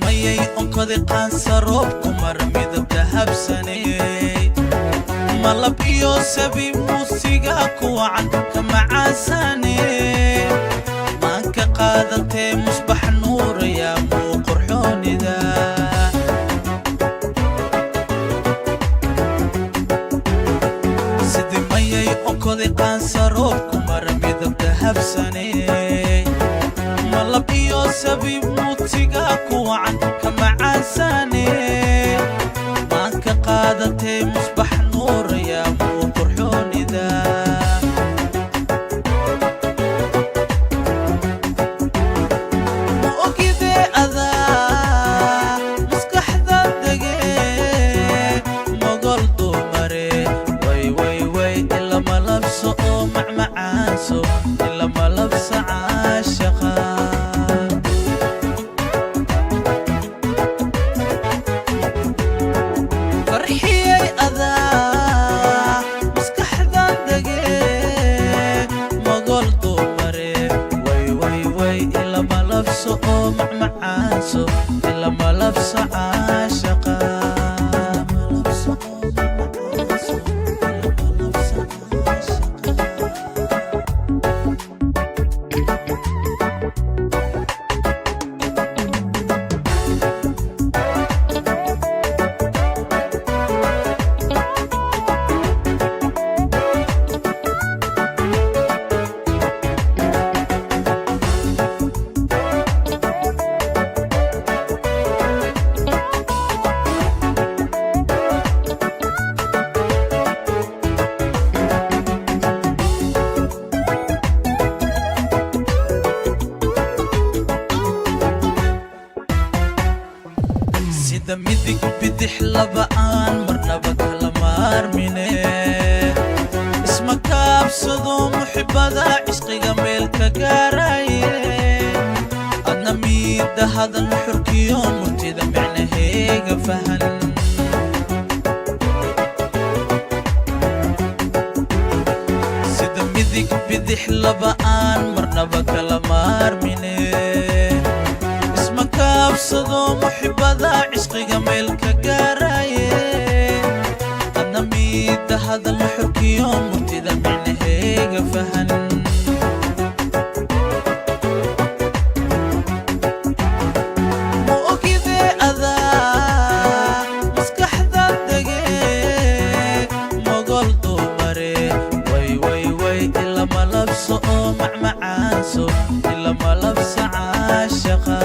mayay onkodi qaansaroobku mar midab dahabsanay malab iyo sabiib muusiga ku wacan ka macaasanay maanka qaadatee musbax nuuraya muu qurxoonida sidii mayay onkodi qaansaroobku mar midab dahabsanay malab iyo sabiib muusiga ku wacan ka macaasanay maanka qaadatee musbax nuuraya muu qurxoonida ma ogidee adaa maskaxda degee mogol dumare way ila malabso oo macmacaanso ila malabsa caashaqa oo macmacaanso ila malabsa caashaqa sida midig bidix laba'aan marnaba kala maarmine isma kaabsado muxibada cishqiga meel ka gaaraye adna miida hadal xurkiyo murtida micnaheega fahan sida midig bidix laba'aan marnaba kala maarmine kaabsado muxibada cishqiga meel ka gaaraye adna miida hadal xurkiyo murtida micnaheega fahan ma ogidee adaa maskaxda degee mogol dumare way ila malabso oo macmacaanso ila malabsa caashaqa